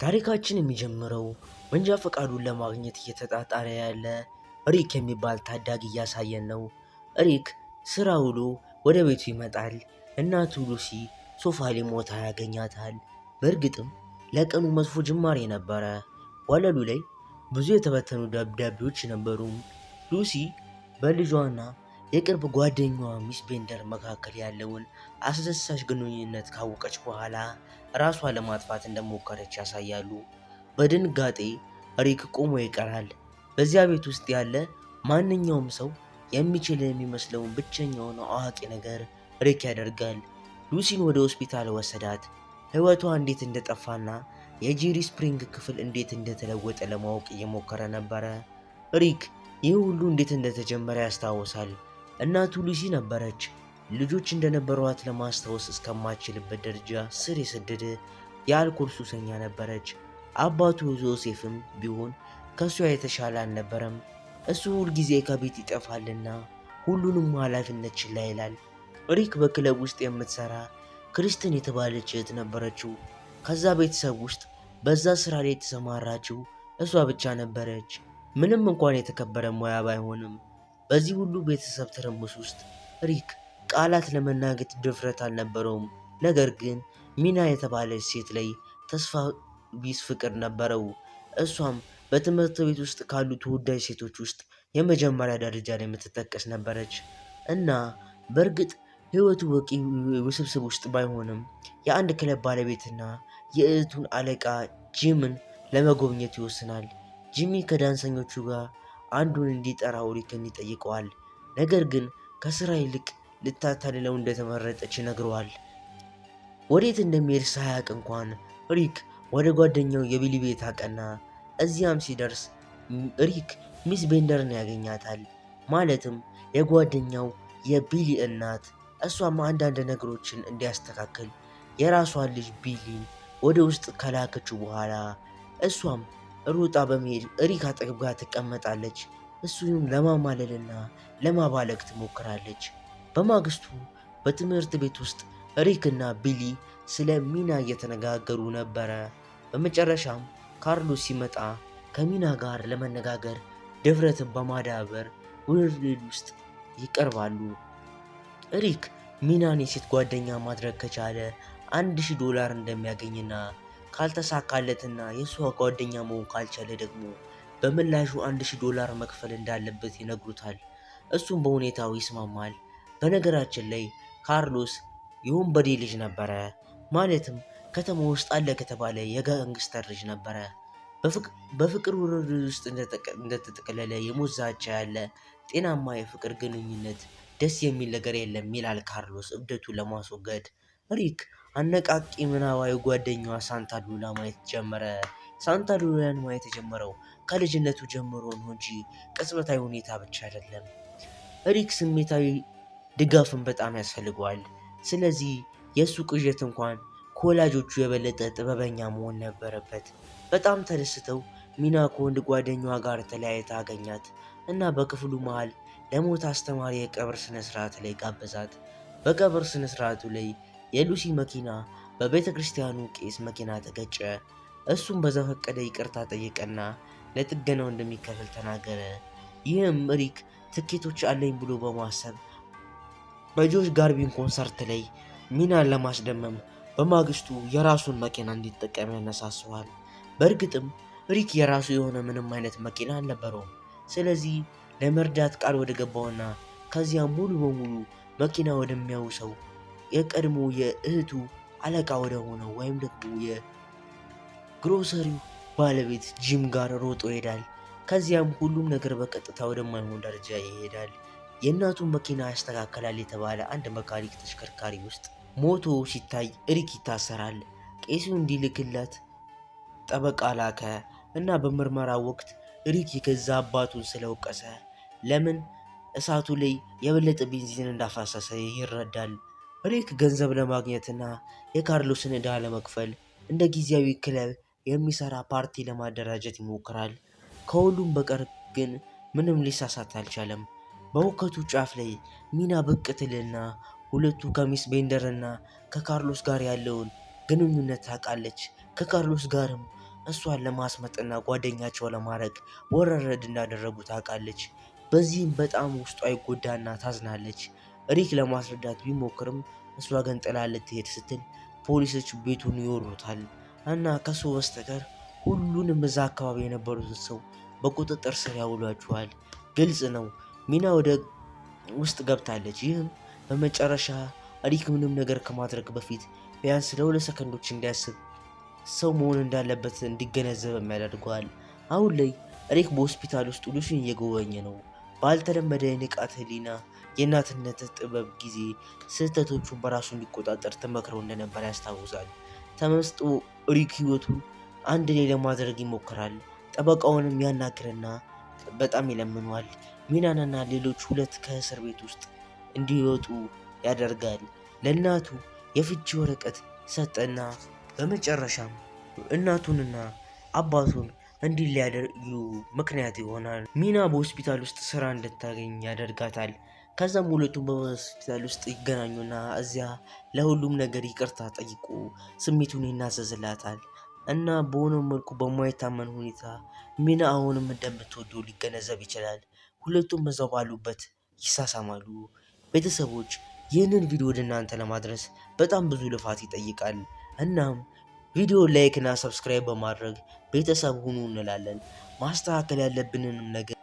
ታሪካችን የሚጀምረው መንጃ ፈቃዱን ለማግኘት እየተጣጣረ ያለ ሪክ የሚባል ታዳጊ እያሳየን ነው። ሪክ ስራ ውሎ ወደ ቤቱ ይመጣል። እናቱ ሉሲ ሶፋ ላይ ሞታ ያገኛታል። በእርግጥም ለቀኑ መጥፎ ጅማሬ ነበረ። ወለሉ ላይ ብዙ የተበተኑ ደብዳቤዎች ነበሩ። ሉሲ በልጇና የቅርብ ጓደኛዋ ሚስ ቤንደር መካከል ያለውን አስደሳች ግንኙነት ካወቀች በኋላ ራሷን ለማጥፋት እንደሞከረች ያሳያሉ። በድንጋጤ ሪክ ቆሞ ይቀራል። በዚያ ቤት ውስጥ ያለ ማንኛውም ሰው የሚችል የሚመስለውን ብቸኛውን አዋቂ ነገር ሪክ ያደርጋል። ሉሲን ወደ ሆስፒታል ወሰዳት። ሕይወቷ እንዴት እንደጠፋና የጄሪ ስፕሪንግ ክፍል እንዴት እንደተለወጠ ለማወቅ እየሞከረ ነበረ። ሪክ ይህ ሁሉ እንዴት እንደተጀመረ ያስታውሳል። እናቱ ሉሲ ነበረች። ልጆች እንደነበሯት ለማስታወስ እስከማችልበት ደረጃ ስር የሰደደ የአልኮል ሱሰኛ ነበረች። አባቱ ዮሴፍም ቢሆን ከሷ የተሻለ አልነበረም። እሱ ሁልጊዜ ከቤት ይጠፋልና ሁሉንም ኃላፊነት ችላ ይላል። ሪክ በክለብ ውስጥ የምትሰራ ክሪስትን የተባለች እህት ነበረችው። ከዛ ቤተሰብ ውስጥ በዛ ስራ ላይ የተሰማራችው እሷ ብቻ ነበረች። ምንም እንኳን የተከበረ ሙያ ባይሆንም በዚህ ሁሉ ቤተሰብ ትርምስ ውስጥ ሪክ ቃላት ለመናገር ድፍረት አልነበረውም። ነገር ግን ሚና የተባለች ሴት ላይ ተስፋ ቢስ ፍቅር ነበረው። እሷም በትምህርት ቤት ውስጥ ካሉ ተወዳጅ ሴቶች ውስጥ የመጀመሪያ ደረጃ ላይ የምትጠቀስ ነበረች እና በእርግጥ ህይወቱ በቂ ውስብስብ ውስጥ ባይሆንም የአንድ ክለብ ባለቤትና የእህቱን አለቃ ጂምን ለመጎብኘት ይወስናል። ጂሚ ከዳንሰኞቹ ጋር አንዱን እንዲጠራው ሪክን ይጠይቀዋል። ነገር ግን ከስራ ይልቅ ልታታልለው እንደተመረጠች ይነግረዋል። ወዴት እንደሚሄድ ሳያውቅ እንኳን ሪክ ወደ ጓደኛው የቢሊ ቤት አቀና። እዚያም ሲደርስ ሪክ ሚስ ቤንደርን ያገኛታል። ማለትም የጓደኛው የቢሊ እናት። እሷም አንዳንድ ነገሮችን እንዲያስተካክል የራሷን ልጅ ቢሊን ወደ ውስጥ ከላከችው በኋላ እሷም ሩጣ በመሄድ ሪክ አጠገብ ጋር ትቀመጣለች። እሱንም ለማማለልና ለማባለግ ትሞክራለች። በማግስቱ በትምህርት ቤት ውስጥ ሪክ እና ቢሊ ስለ ሚና እየተነጋገሩ ነበረ። በመጨረሻም ካርሎስ ሲመጣ ከሚና ጋር ለመነጋገር ድፍረትን በማዳበር ውድድር ውስጥ ይቀርባሉ። ሪክ ሚናን የሴት ጓደኛ ማድረግ ከቻለ $1000 እንደሚያገኝና ካልተሳካለትና የሷ ጓደኛ መሆን ካልቻለ ደግሞ በምላሹ $1000 መክፈል እንዳለበት ይነግሩታል። እሱም በሁኔታው ይስማማል። በነገራችን ላይ ካርሎስ የወንበዴ ልጅ ነበረ። ማለትም ከተማ ውስጥ አለ ከተባለ የጋንግስተር ልጅ ነበረ። በፍቅር ውድድር ውስጥ እንደተጠቀለለ የሞት ዛቻ ያለ ጤናማ የፍቅር ግንኙነት ደስ የሚል ነገር የለም ይላል ካርሎስ እብደቱን ለማስወገድ። ሪክ አነቃቂ ምናባዊ ጓደኛዋ ሳንታ ሉላ ማየት ጀመረ። ሳንታ ሉላን ማየት የጀመረው ከልጅነቱ ጀምሮ ነው እንጂ ቅጽበታዊ ሁኔታ ብቻ አይደለም። ሪክ ስሜታዊ ድጋፍን በጣም ያስፈልገዋል። ስለዚህ የእሱ ቅዠት እንኳን ከወላጆቹ የበለጠ ጥበበኛ መሆን ነበረበት። በጣም ተደስተው ሚና ከወንድ ጓደኛዋ ጋር ተለያይታ አገኛት እና በክፍሉ መሃል ለሞት አስተማሪ የቀብር ስነስርዓት ላይ ጋበዛት። በቀብር ስነስርዓቱ ላይ የሉሲ መኪና በቤተ ክርስቲያኑ ቄስ መኪና ተገጨ። እሱም በዘፈቀደ ይቅርታ ጠየቀና ለጥገናው እንደሚከፍል ተናገረ። ይህም ሪክ ትኬቶች አለኝ ብሎ በማሰብ በጆሽ ጋርቢን ኮንሰርት ላይ ሚናን ለማስደመም በማግስቱ የራሱን መኪና እንዲጠቀም ያነሳሰዋል። በእርግጥም ሪክ የራሱ የሆነ ምንም አይነት መኪና አልነበረውም። ስለዚህ ለመርዳት ቃል ወደ ገባውና ከዚያም ሙሉ በሙሉ መኪና ወደሚያውሰው የቀድሞ የእህቱ አለቃ ወደ ሆነው ወይም ደግሞ የግሮሰሪው ባለቤት ጂም ጋር ሮጦ ይሄዳል። ከዚያም ሁሉም ነገር በቀጥታ ወደማይሆን ደረጃ ይሄዳል። የእናቱን መኪና ያስተካከላል የተባለ አንድ መካኒክ ተሽከርካሪ ውስጥ ሞቶ ሲታይ ሪክ ይታሰራል። ቄሱ እንዲልክለት ጠበቃ ላከ እና በምርመራ ወቅት ሪክ የገዛ አባቱን ስለወቀሰ ለምን እሳቱ ላይ የበለጠ ቤንዚን እንዳፋሰሰ ይረዳል። ሪክ ገንዘብ ለማግኘትና የካርሎስን ዕዳ ለመክፈል እንደ ጊዜያዊ ክለብ የሚሰራ ፓርቲ ለማደራጀት ይሞክራል። ከሁሉም በቀር ግን ምንም ሊሳሳት አልቻለም። በሁከቱ ጫፍ ላይ ሚና ብቅ ትልና ሁለቱ ከሚስ ቤንደር እና ከካርሎስ ጋር ያለውን ግንኙነት ታውቃለች። ከካርሎስ ጋርም እሷን ለማስመጥና ጓደኛቸው ለማድረግ ወረረድ እንዳደረጉ ታውቃለች። በዚህም በጣም ውስጧ ይጎዳና ታዝናለች። ሪክ ለማስረዳት ቢሞክርም እሷ ግን ጥላ ልትሄድ ስትል ፖሊሶች ቤቱን ይወሩታል እና ከሱ በስተቀር ሁሉንም እዛ አካባቢ የነበሩትን ሰው በቁጥጥር ስር ያውሏቸዋል። ግልጽ ነው ሚና ወደ ውስጥ ገብታለች። ይህም በመጨረሻ ሪክ ምንም ነገር ከማድረግ በፊት ቢያንስ ለ2 ሰከንዶች እንዲያስብ ሰው መሆን እንዳለበት እንዲገነዘብ ያደርገዋል። አሁን ላይ ሪክ በሆስፒታል ውስጥ ሉሲን እየጎበኘ ነው። ባልተለመደ የንቃተ ህሊና የእናትነት ጥበብ ጊዜ ስህተቶቹን በራሱ እንዲቆጣጠር ተመክረው እንደነበር ያስታውሳል። ተመስጦ ሪክ ህይወቱን አንድ ላይ ለማድረግ ይሞክራል። ጠበቃውንም ያናግርና በጣም ይለምኗል። ሚናንና ሌሎች 2 ከእስር ቤት ውስጥ እንዲወጡ ያደርጋል። ለእናቱ የፍቺ ወረቀት ሰጠና በመጨረሻም እናቱንና አባቱን እንዲለያዩ ምክንያት ይሆናል። ሚና በሆስፒታል ውስጥ ስራ እንድታገኝ ያደርጋታል። ከዛም ሁለቱም በሆስፒታል ውስጥ ይገናኙና እዚያ ለሁሉም ነገር ይቅርታ ጠይቆ ስሜቱን ይናዘዝላታል እና በሆነ መልኩ በማይታመን ሁኔታ ሚና አሁንም እንደምትወደው ሊገነዘብ ይችላል። ሁለቱም እዛው ባሉበት ይሳሳማሉ። ቤተሰቦች ይህንን ቪዲዮ ወደ እናንተ ለማድረስ በጣም ብዙ ልፋት ይጠይቃል። እናም ቪዲዮ ላይክ እና ሰብስክራይብ በማድረግ ቤተሰብ ሁኑ እንላለን። ማስተካከል ያለብንንም ነገር